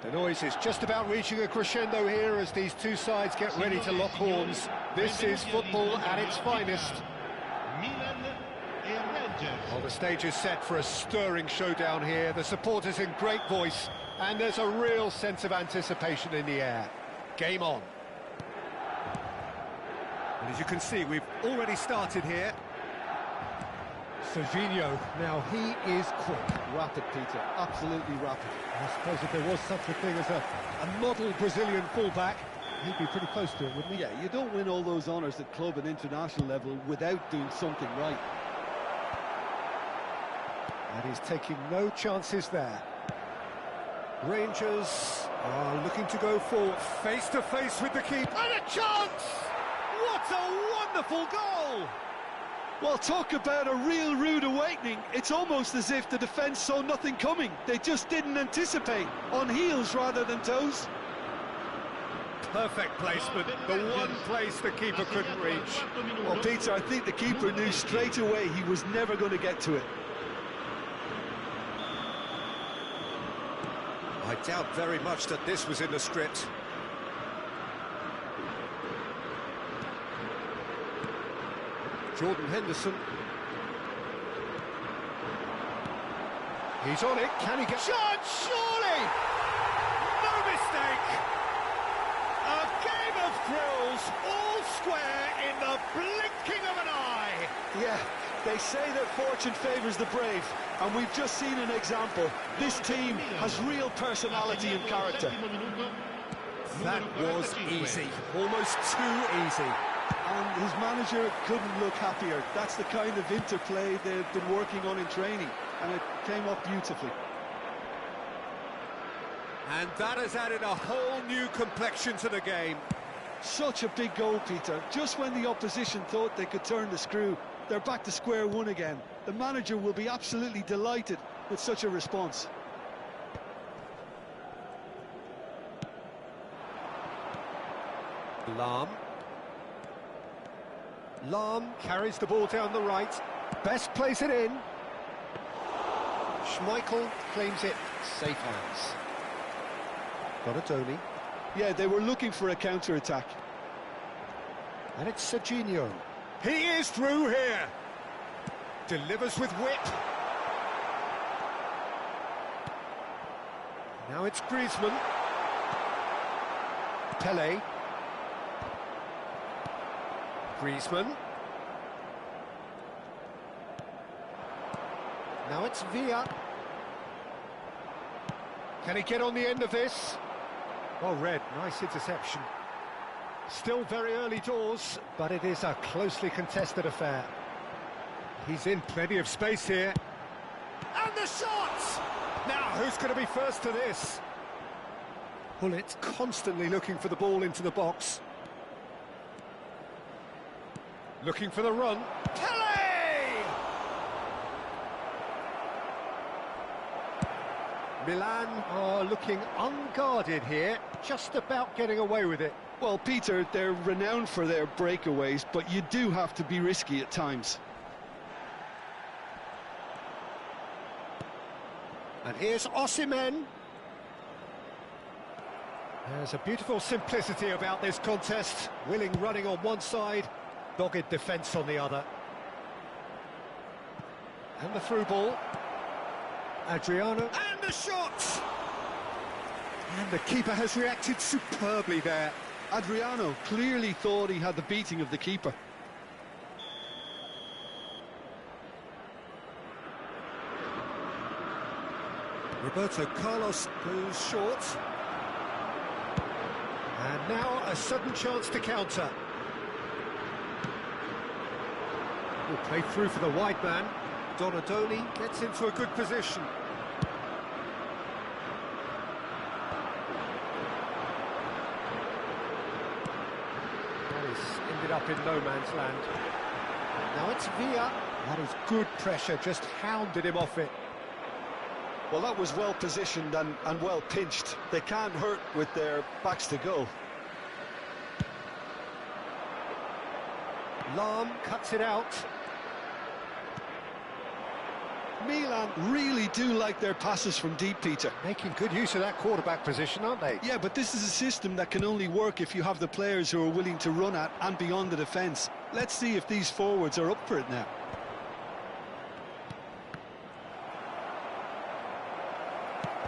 The noise is just about reaching a crescendo here as these two sides get ready to lock horns. This is football at its finest. Well, the stage is set for a stirring showdown here. The supporters in great voice, and there's a real sense of anticipation in the air. Game on. And as you can see, we've already started here. Serginho, now he is quick. Rapid, Peter, absolutely rapid. I suppose if there was such a thing as a model Brazilian fullback, he'd be pretty close to it, wouldn't he? Yeah, you don't win all those honours at club and international level without doing something right. And he's taking no chances there. Rangers are looking to go for face-to-face with the keeper. And a chance! What a wonderful goal! Well, talk about a real rude awakening. It's almost as if the defence saw nothing coming. They just didn't anticipate. On heels rather than toes. Perfect placement, the one place the keeper couldn't reach. Well, Peter, I think the keeper knew straight away he was never going to get to it. I doubt very much that this was in the script. Jordan Henderson. He's on it, can he get... Chance, surely! No mistake! A game of thrills, all square in the blinking of an eye! Yeah, they say that fortune favours the brave, and we've just seen an example. This team has real personality and character. That was easy, almost too easy. And his manager couldn't look happier. That's the kind of interplay they've been working on in training, and it came up beautifully. And that has added a whole new complexion to the game. Such a big goal, Peter. Just when the opposition thought they could turn the screw, they're back to square one again. The manager will be absolutely delighted with such a response. Lahm carries the ball down the right. Best place it in. Schmeichel claims it. Safe hands. Donatoni. Yeah, they were looking for a counter-attack. And it's Serginho. He is through here. Delivers with whip. Now it's Griezmann. Pele. Griezmann. Now it's Villa. Can he get on the end of this? Oh, Red, nice interception. Still very early doors, but it is a closely contested affair. He's in plenty of space here. And the shot! Now, who's going to be first to this? Hullet constantly looking for the ball into the box. Looking for the run. Pele! Milan are looking unguarded here, just about getting away with it. Well, Peter, they're renowned for their breakaways, but you do have to be risky at times. And here's Osimhen. There's a beautiful simplicity about this contest. Willing running on one side, dogged defence on the other. And the through ball. Adriano. And the shot! And the keeper has reacted superbly there. Adriano clearly thought he had the beating of the keeper. Roberto Carlos goes short. And now a sudden chance to counter. Will play through for the wide man. Donatoni gets into a good position. That is ended up in no man's land. Now it's Villa. That is good pressure, just hounded him off it. Well, that was well positioned and well pinched. They can't hurt with their backs to goal. Lahm cuts it out. Milan really do like their passes from deep, Peter. Making good use of that quarterback position, aren't they? Yeah, but this is a system that can only work if you have the players who are willing to run at and beyond the defence. Let's see if these forwards are up for it now.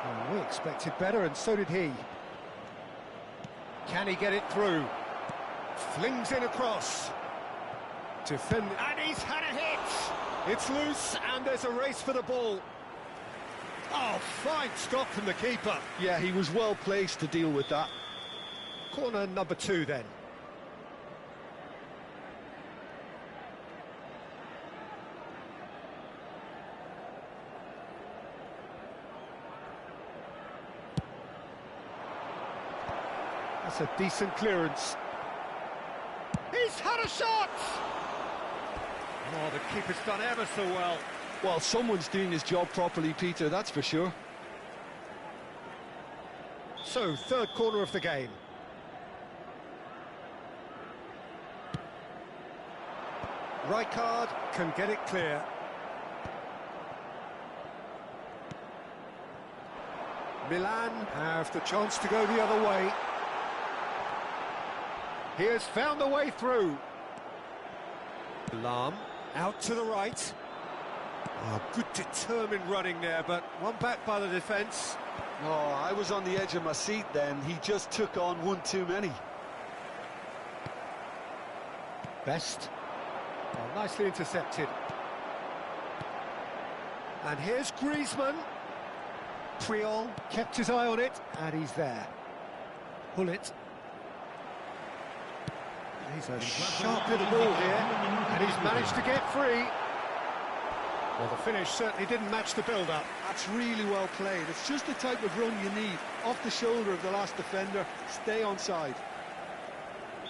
Well, we expected better, and so did he. Can he get it through? Flings it across. Defend, and he's had a hit! It's loose, and there's a race for the ball. Oh, fine stop from the keeper. Yeah, he was well placed to deal with that. Corner number 2 then. That's a decent clearance. He's had a shot! Oh, the keeper's done ever so well. Well, someone's doing his job properly, Peter, that's for sure. So, third corner of the game. Rijkaard can get it clear. Milan have the chance to go the other way. He has found the way through. Lam out to the right. Oh, good determined running there, but one back by the defence. Oh, I was on the edge of my seat then. He just took on one too many. Best. Oh, nicely intercepted. And here's Griezmann. Puyol kept his eye on it, and he's there. Hullet. He's a sharp little ball here, and he's managed to get free. Well, the finish certainly didn't match the build-up. That's really well played. It's just the type of run you need. Off the shoulder of the last defender, stay onside.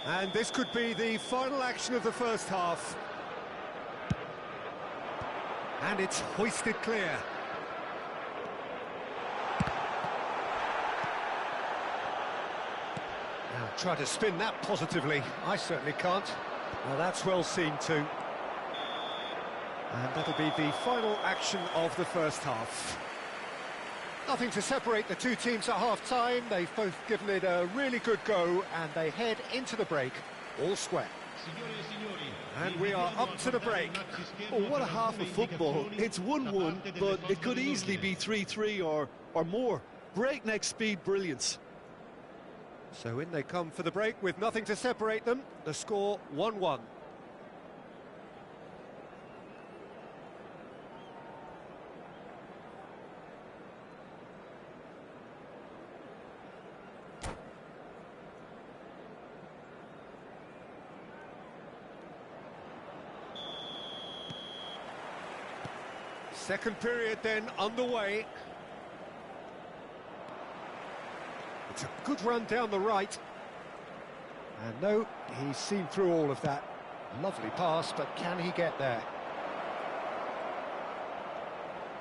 And this could be the final action of the first half. And it's hoisted clear. Now try to spin that positively. I certainly can't. Well, that's well seen too. And that'll be the final action of the first half. Nothing to separate the two teams at half-time. They've both given it a really good go, and they head into the break all square. And we are up to the break. Oh, what a half of football. It's 1-1, but it could easily be 3-3 or more. Breakneck speed brilliance. So in they come for the break with nothing to separate them. The score 1-1. Second period then underway. It's a good run down the right. And no, he's seen through all of that. Lovely pass, but can he get there?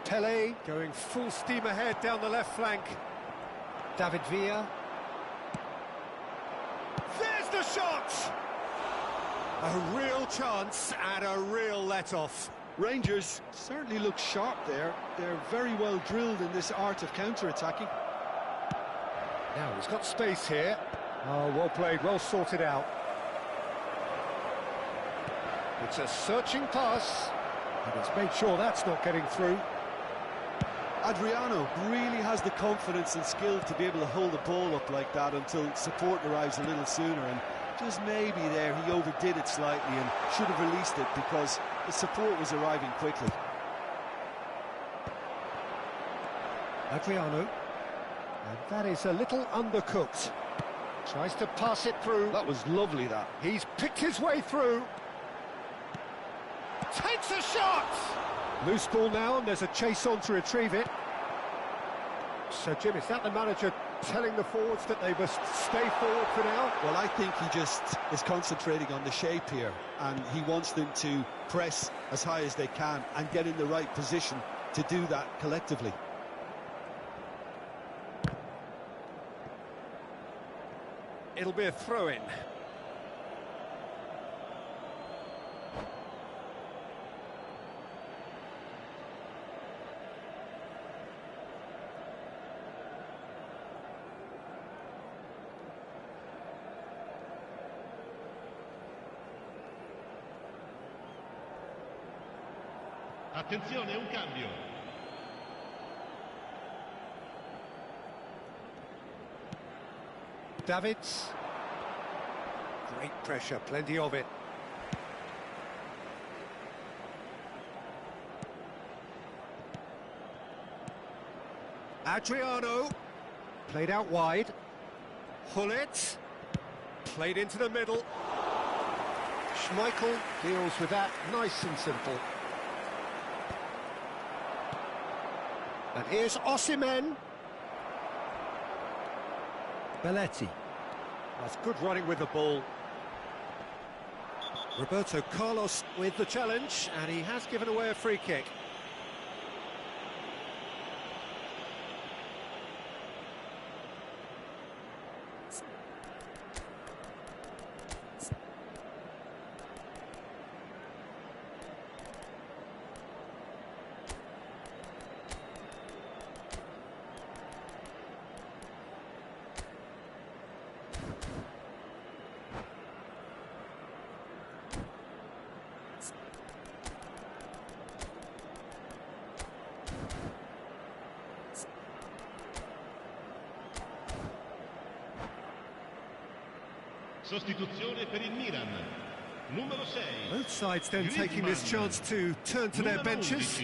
Pele going full steam ahead down the left flank. David Villa. There's the shot! A real chance and a real let-off. Rangers certainly look sharp there. They're very well drilled in this art of counter-attacking. Now he's got space here. Oh, well played, well sorted out. It's a searching pass, and he's made sure that's not getting through. Adriano really has the confidence and skill to be able to hold the ball up like that until support arrives a little sooner, and just maybe there he overdid it slightly and should have released it because the support was arriving quickly. Adriano, and that is a little undercooked. Tries to pass it through. That was lovely, that. He's picked his way through. Takes a shot! Loose ball now, and there's a chase on to retrieve it. So, Jim, is that the manager telling the forwards that they must stay forward for now? Well, I think he just is concentrating on the shape here, and he wants them to press as high as they can and get in the right position to do that collectively. It'll be a throw-in. Attenzione, un cambio. Davids. Great pressure, plenty of it. Adriano. Played out wide. Hullet. Played into the middle. Schmeichel deals with that nice and simple. And here's Osimhen. Belletti. That's good running with the ball. Roberto Carlos with the challenge, and he has given away a free kick. Sostituzione per il Milan. Numero 6. Both sides then taking this chance to turn to their benches.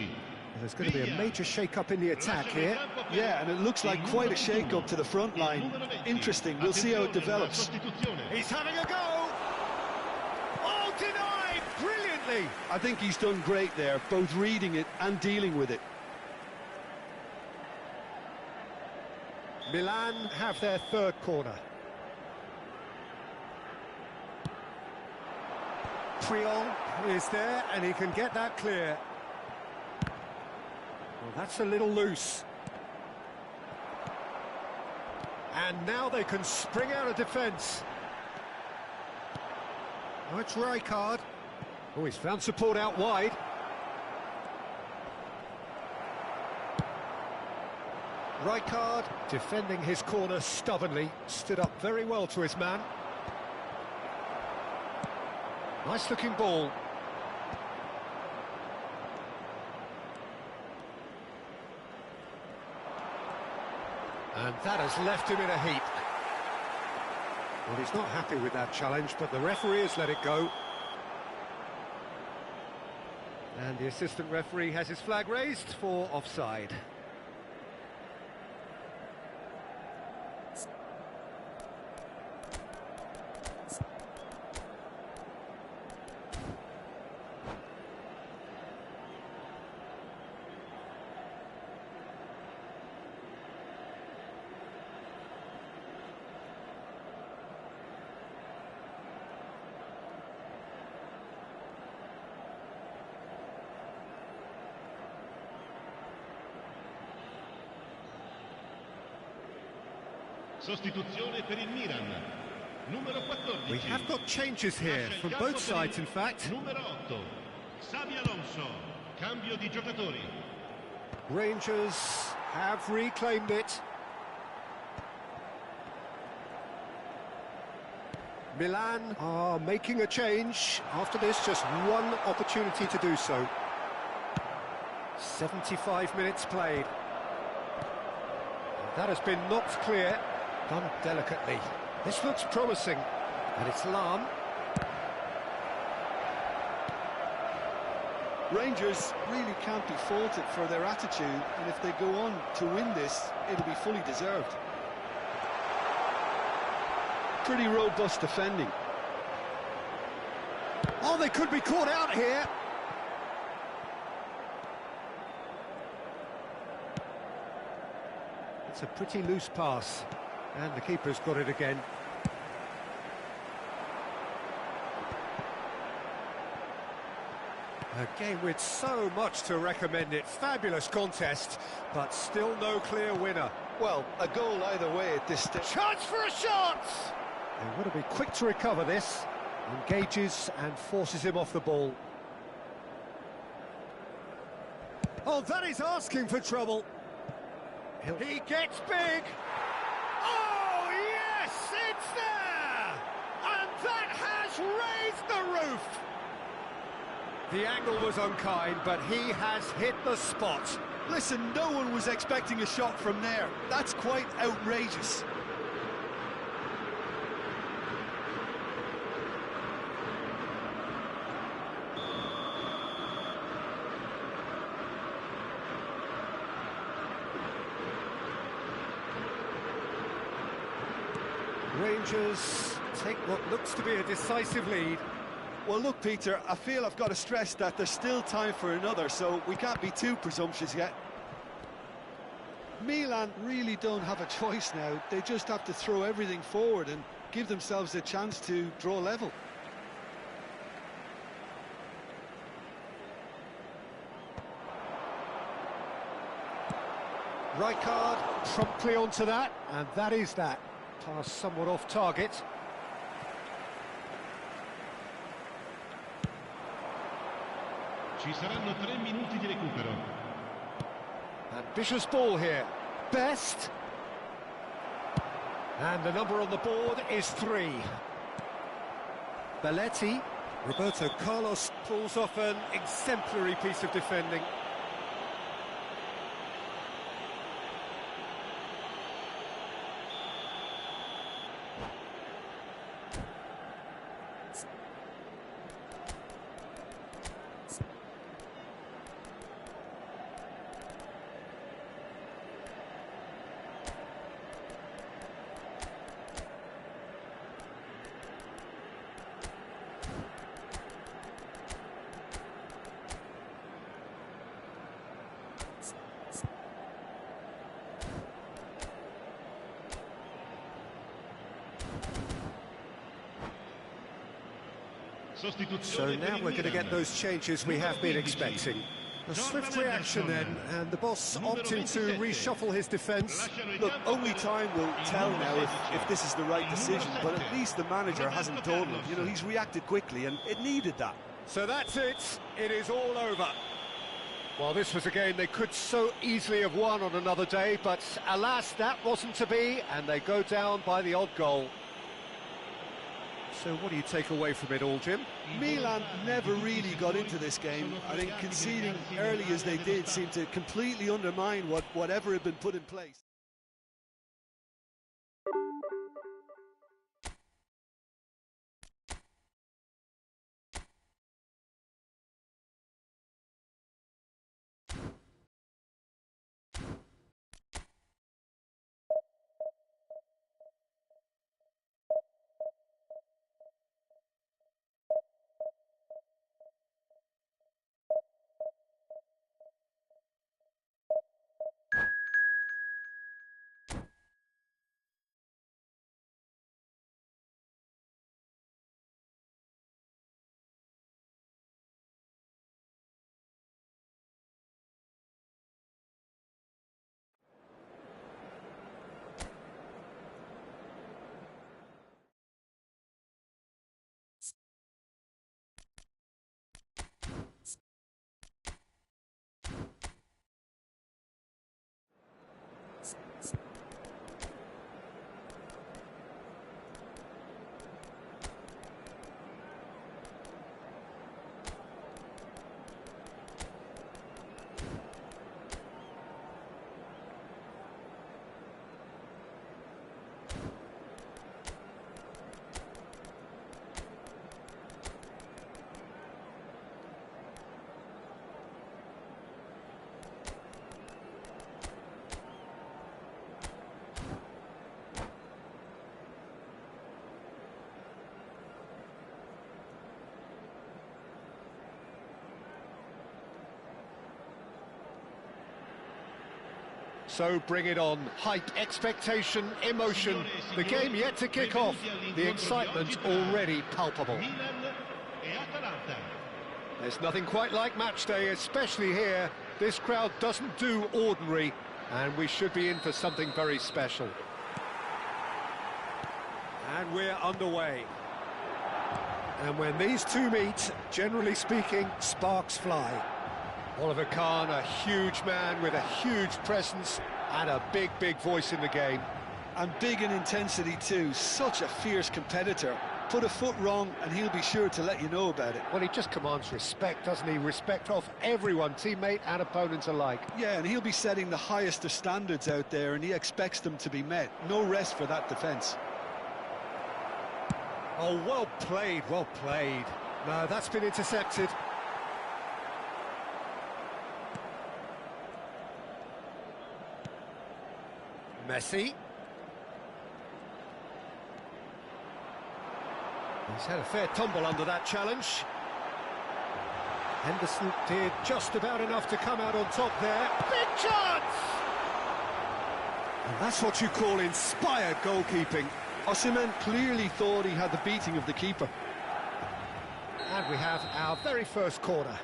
There's going to be a major shake-up in the attack here. Yeah, and it looks like quite a shake-up to the front line. Interesting, we'll see how it develops. He's having a go! Oh, denied! Brilliantly! I think he's done great there, both reading it and dealing with it. Milan have their third corner. Priol is there, and he can get that clear. Well, that's a little loose. And now they can spring out of defence. Oh, it's Rijkaard. Oh, he's found support out wide. Rijkaard defending his corner stubbornly, stood up very well to his man. Nice looking ball. And that has left him in a heap. Well, he's not happy with that challenge, but the referee has let it go. And the assistant referee has his flag raised for offside. Sostituzione per il Milan. Numero 14. We have got changes here from both sides, in fact. Numero 8. Xabi Alonso. Cambio di giocatori. Rangers have reclaimed it. Milan are making a change. After this, just one opportunity to do so. 75 minutes played. That has been knocked clear. Done delicately. This looks promising, and it's Lahm. Rangers really can't be faulted for their attitude, and if they go on to win this, it'll be fully deserved. Pretty robust defending. Oh, they could be caught out here. It's a pretty loose pass. And the keeper's got it again. A game with so much to recommend it. Fabulous contest, but still no clear winner. Well, a goal either way at this stage. Chance for a shot! They've got to be quick to recover this. Engages and forces him off the ball. Oh, that is asking for trouble. He gets big. Oh, yes, it's there! And that has raised the roof! The angle was unkind, but he has hit the spot. Listen, no one was expecting a shot from there. That's quite outrageous. Rangers take what looks to be a decisive lead. Well, look, Peter, I feel I've got to stress that there's still time for another, so we can't be too presumptuous yet. Milan really don't have a choice now. They just have to throw everything forward and give themselves a chance to draw level. Rijkaard promptly onto that, and that is that. Pass somewhat off target. Ci saranno 3 minuti di recupero. Ambitious ball here. Best. And the number on the board is 3. Belletti. Roberto Carlos pulls off an exemplary piece of defending. So now we're going to get those changes we have been expecting. A swift reaction then, and the boss opting to reshuffle his defence. Look, only time will tell now if this is the right decision, but at least the manager hasn't dawdled. You know, he's reacted quickly, and it needed that. So that's it. It is all over. Well, this was a game they could so easily have won on another day, but alas, that wasn't to be, and they go down by the odd goal. So what do you take away from it all, Jim? Milan never really got into this game. I think conceding early as they did seemed to completely undermine whatever had been put in place. So bring it on. Hype, expectation, emotion. The game yet to kick off. The excitement already palpable. There's nothing quite like match day, especially here. This crowd doesn't do ordinary, and we should be in for something very special. And we're underway. And when these two meet, generally speaking, sparks fly. Oliver Kahn, a huge man with a huge presence and a big, big voice in the game. And big in intensity too, such a fierce competitor. Put a foot wrong and he'll be sure to let you know about it. Well, he just commands respect, doesn't he? Respect of everyone, teammate and opponents alike. Yeah, and he'll be setting the highest of standards out there, and he expects them to be met. No rest for that defence. Oh, well played, well played. No, that's been intercepted. Messi. He's had a fair tumble under that challenge. Henderson did just about enough to come out on top there. Big chance! And that's what you call inspired goalkeeping. Osimhen clearly thought he had the beating of the keeper. And we have our very first corner.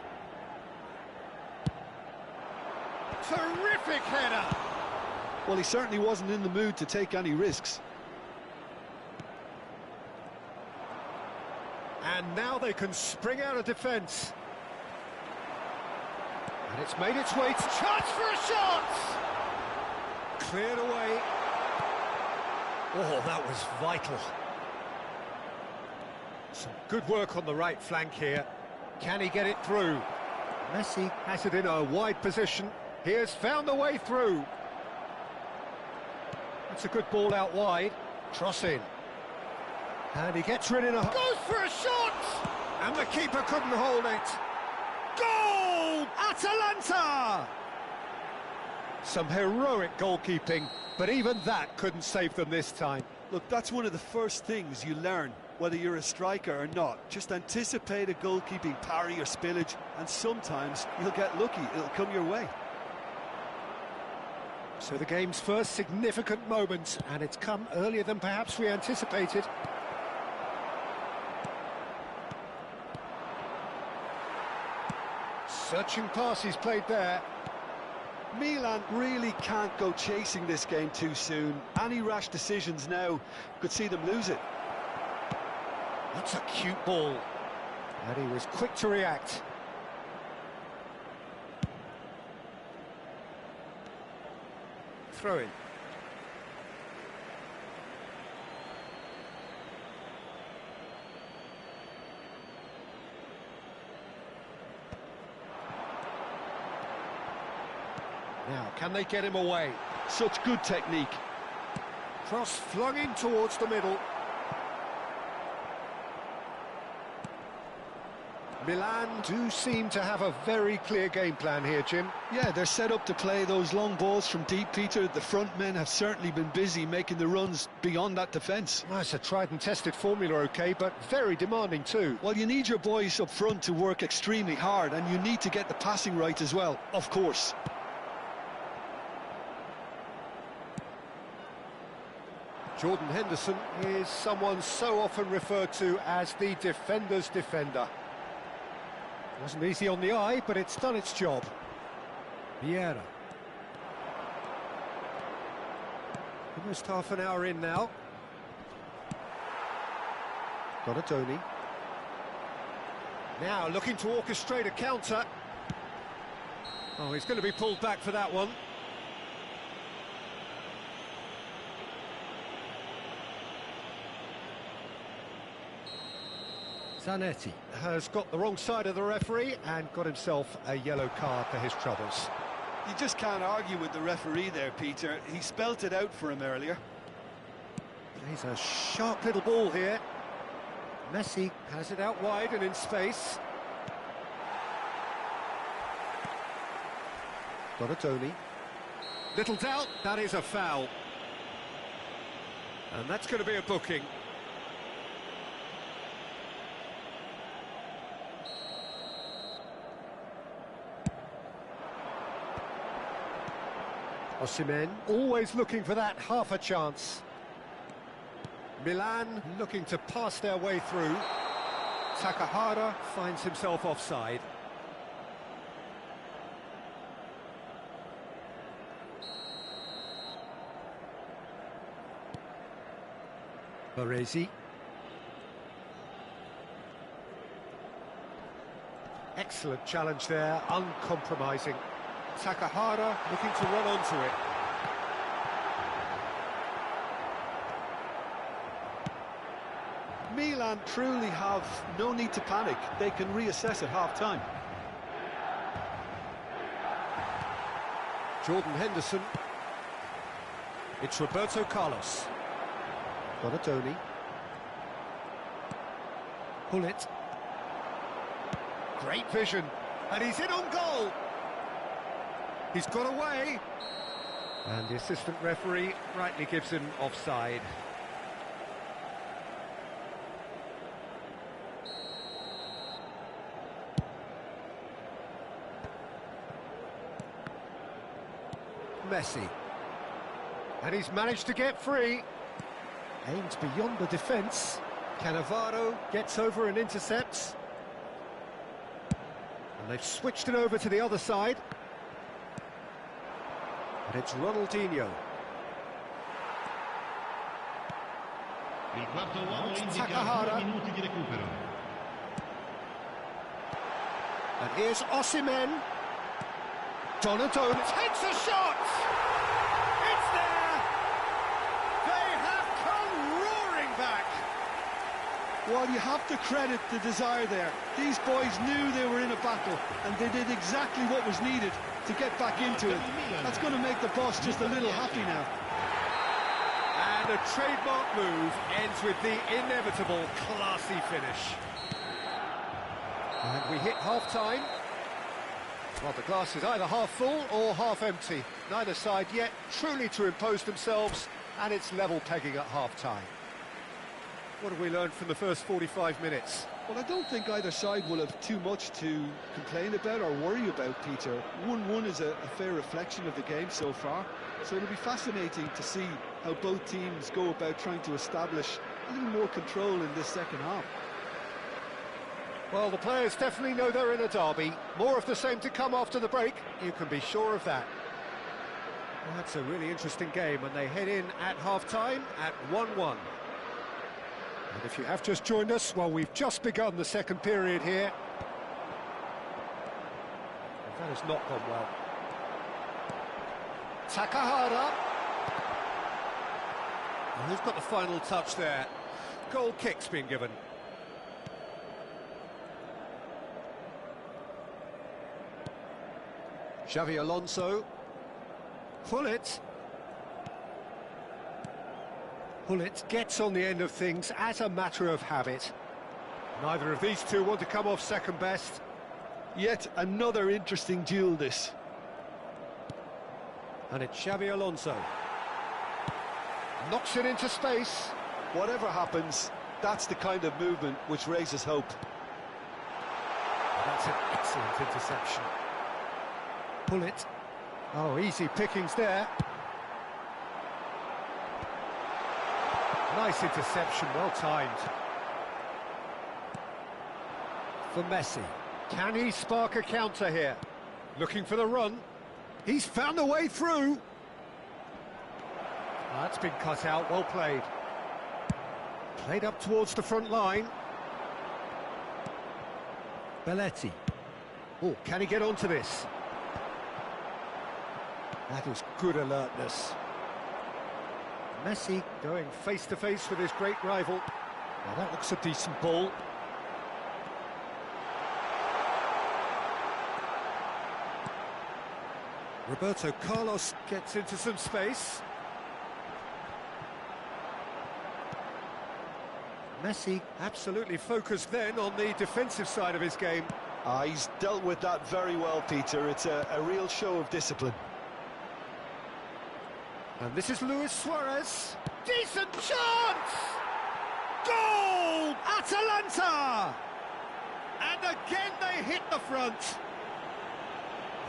Terrific header! Well, he certainly wasn't in the mood to take any risks. And now they can spring out of defence. And it's made its way to chance for a shot! Cleared away. Oh, that was vital. Some good work on the right flank here. Can he get it through? Messi has it in a wide position. He has found the way through. It's a good ball out wide. Cross in. And he gets rid of it. Goes for a shot! And the keeper couldn't hold it. Goal! Atalanta! Some heroic goalkeeping, but even that couldn't save them this time. Look, that's one of the first things you learn, whether you're a striker or not. Just anticipate a goalkeeping parry or spillage, and sometimes you'll get lucky. It'll come your way. So the game's first significant moment, and it's come earlier than perhaps we anticipated. Searching pass he's played there. Milan really can't go chasing this game too soon. Any rash decisions now could see them lose it. That's a cute ball. And he was quick to react. Throw in. Now, can they get him away? Such good technique. Cross flung in towards the middle. Milan do seem to have a very clear game plan here, Jim. Yeah, they're set up to play those long balls from deep, Peter. The front men have certainly been busy making the runs beyond that defence. Well, it's a tried and tested formula, OK, but very demanding too. Well, you need your boys up front to work extremely hard, and you need to get the passing right as well, of course. Jordan Henderson is someone so often referred to as the defender's defender. Wasn't easy on the eye, but it's done its job. Vieira. Almost half an hour in now. Donatoni. Now looking to orchestrate a counter. Oh, he's going to be pulled back for that one. Zanetti has got the wrong side of the referee and got himself a yellow card for his troubles. You just can't argue with the referee there, Peter. He spelt it out for him earlier. He's a sharp little ball here. Messi has it out wide and in space. Donatoni. Little doubt, that is a foul. And that's going to be a booking. Osimhen always looking for that half a chance. Milan looking to pass their way through. Takahara finds himself offside. Baresi. Excellent challenge there, uncompromising. Takahara looking to run onto it. Milan truly have no need to panic. They can reassess at half-time. Jordan Henderson. It's Roberto Carlos. Donatoni. Pull it. Great vision. And he's in on goal. He's got away. And the assistant referee rightly gives him offside. Messi. And he's managed to get free. Aims beyond the defence. Cannavaro gets over and intercepts. And they've switched it over to the other side. And it's Ronaldinho. Il quarto uomo indica Takahara. 2 minuti di recupero. And here's Osimhen. Donatoni takes a shot! It's there! They have come roaring back! Well, you have to credit the desire there. These boys knew they were in a battle, and they did exactly what was needed to get back into it. That's going to make the boss just a little happy now. And a trademark move ends with the inevitable classy finish. And we hit half-time. Well, the glass is either half full or half empty. Neither side yet truly to impose themselves, and it's level pegging at half-time. What have we learned from the first 45 minutes? Well, I don't think either side will have too much to complain about or worry about, Peter. 1-1 is a fair reflection of the game so far, so it'll be fascinating to see how both teams go about trying to establish a little more control in this second half. Well, the players definitely know they're in a derby. More of the same to come after the break, you can be sure of that. Well, that's a really interesting game, and they head in at half-time at 1-1. And if you have just joined us, well, we've just begun the second period here. Well, that has not gone well. Takahara. And who's got the final touch there? Goal kick's been given. Xavi Alonso. Pullet. Pullet gets on the end of things as a matter of habit. Neither of these two want to come off second best. Yet another interesting duel, this. And it's Xavi Alonso. Knocks it into space. Whatever happens, that's the kind of movement which raises hope. That's an excellent interception. Pullet. Oh, easy pickings there. Nice interception, well timed. For Messi. Can he spark a counter here? Looking for the run. He's found a way through. That's been cut out, well played. Played up towards the front line. Belletti. Oh, can he get onto this? That is good alertness. Messi going face-to-face with his great rival. Well, that looks a decent ball. Roberto Carlos gets into some space. Messi absolutely focused then on the defensive side of his game. He's dealt with that very well, Peter. It's a real show of discipline. And this is Luis Suarez. Decent chance! Goal! Atalanta! And again they hit the front.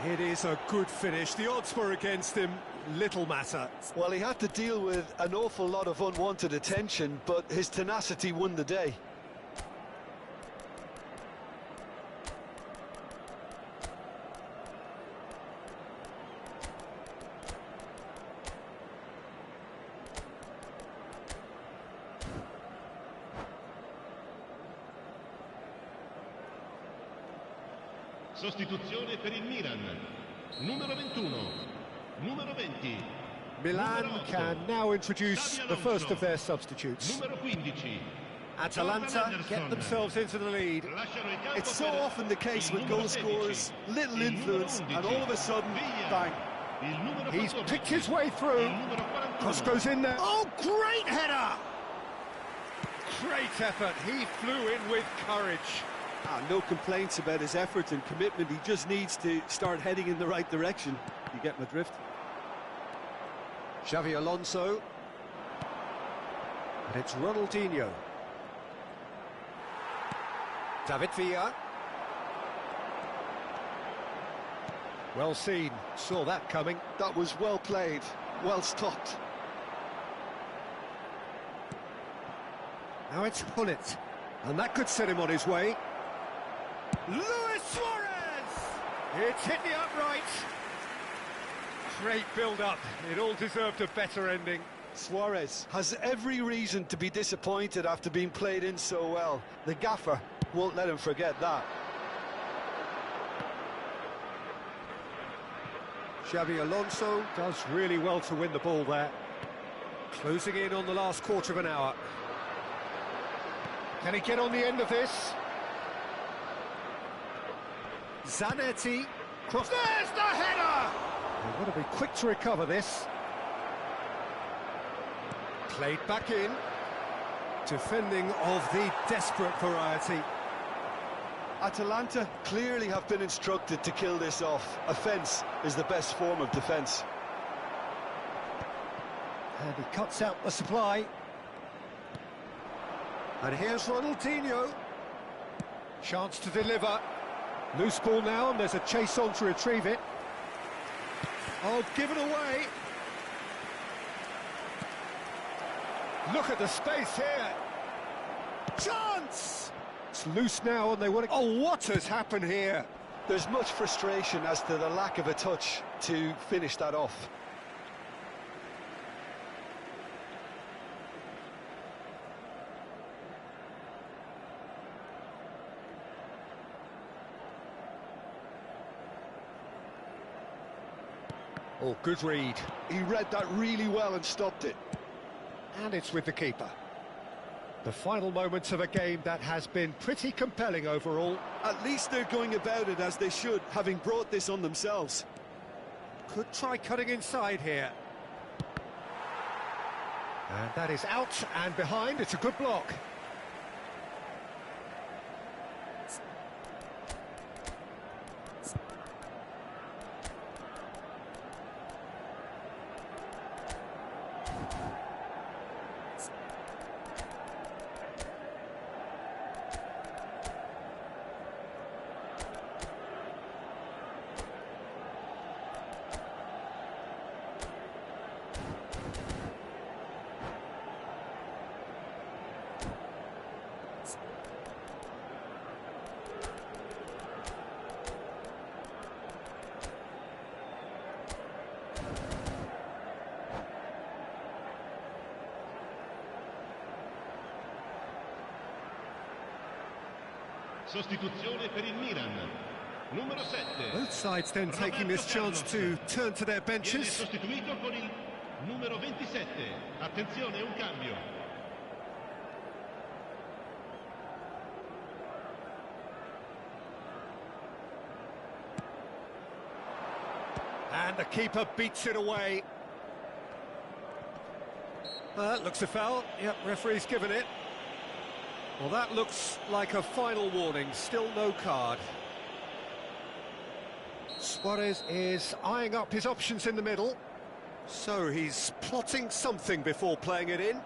It is a good finish. The odds were against him. Little matter. Well, he had to deal with an awful lot of unwanted attention, but his tenacity won the day. Sostituzione per il Milan. Numero 21. Numero 20. Milan can now introduce the first of their substitutes. Numero 15. Atalanta get themselves into the lead. It's so often the case with goal scorers, little influence, and all of a sudden, bang. He's picked his way through. Cross goes in there. Oh, great header! Great effort. He flew in with courage. No complaints about his effort and commitment. He just needs to start heading in the right direction. You get my drift? Xavi Alonso. And it's Ronaldinho. David Villa. Well seen, saw that coming. That was well played, well stopped. Now it's Hullet, and that could set him on his way. Luis Suarez! It's hit the upright. Great build-up, it all deserved a better ending. Suarez has every reason to be disappointed after being played in so well. The gaffer won't let him forget that. Xavi Alonso does really well to win the ball there. Closing in on the last quarter of an hour. Can he get on the end of this? Zanetti. Cross. There's the header! They've got to be quick to recover this. Played back in. Defending of the desperate variety. Atalanta clearly have been instructed to kill this off. Offence is the best form of defence. And he cuts out the supply. And here's Ronaldinho. Chance to deliver. Loose ball now, and there's a chase on to retrieve it. Oh, given away. Look at the space here. Chance! It's loose now, and they want to... Oh, what has happened here? There's much frustration as to the lack of a touch to finish that off. Oh, good read. He read that really well and stopped it. And it's with the keeper. The final moments of a game that has been pretty compelling overall. At least they're going about it as they should, having brought this on themselves. Could try cutting inside here. And that is out and behind. It's a good block. Sostituzione per il Milan. Numero 7. Both sides then taking this chance to turn to their benches. Viene sostituito con il numero 27. Attenzione, un cambio. And the keeper beats it away. That looks a foul. Yep, referee's given it. Well, that looks like a final warning. Still no card. Suarez is eyeing up his options in the middle. So he's plotting something before playing it in.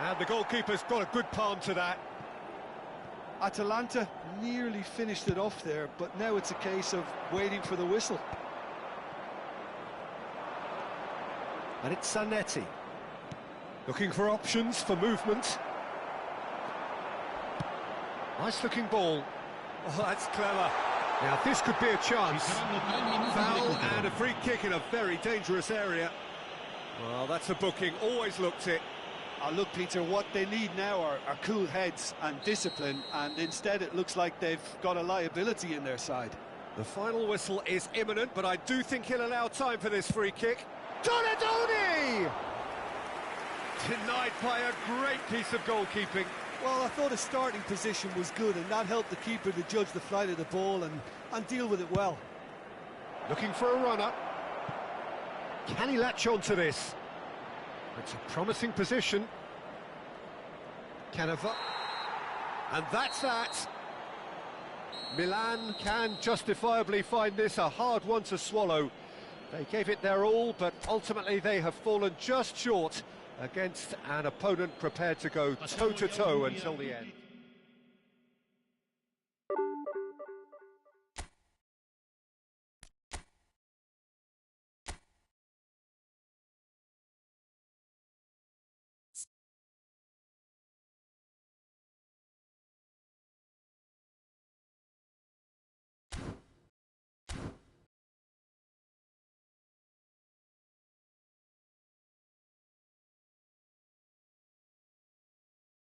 And the goalkeeper's got a good palm to that. Atalanta nearly finished it off there, but now it's a case of waiting for the whistle. And it's Zanetti. Looking for options for movement. Nice looking ball. Oh, that's clever. Now this could be a chance. Foul and a free kick in a very dangerous area. Well, that's a booking, always looked it. Look, Peter, what they need now are cool heads and discipline, and instead it looks like they've got a liability in their side. The final whistle is imminent, but I do think he'll allow time for this free kick. Donadoni! Denied by a great piece of goalkeeping. Well, I thought his starting position was good, and that helped the keeper to judge the flight of the ball and deal with it well. Looking for a runner. Can he latch on to this? It's a promising position. Canova. And that's that. Milan can justifiably find this a hard one to swallow. They gave it their all, but ultimately they have fallen just short against an opponent prepared to go toe-to-toe until the end.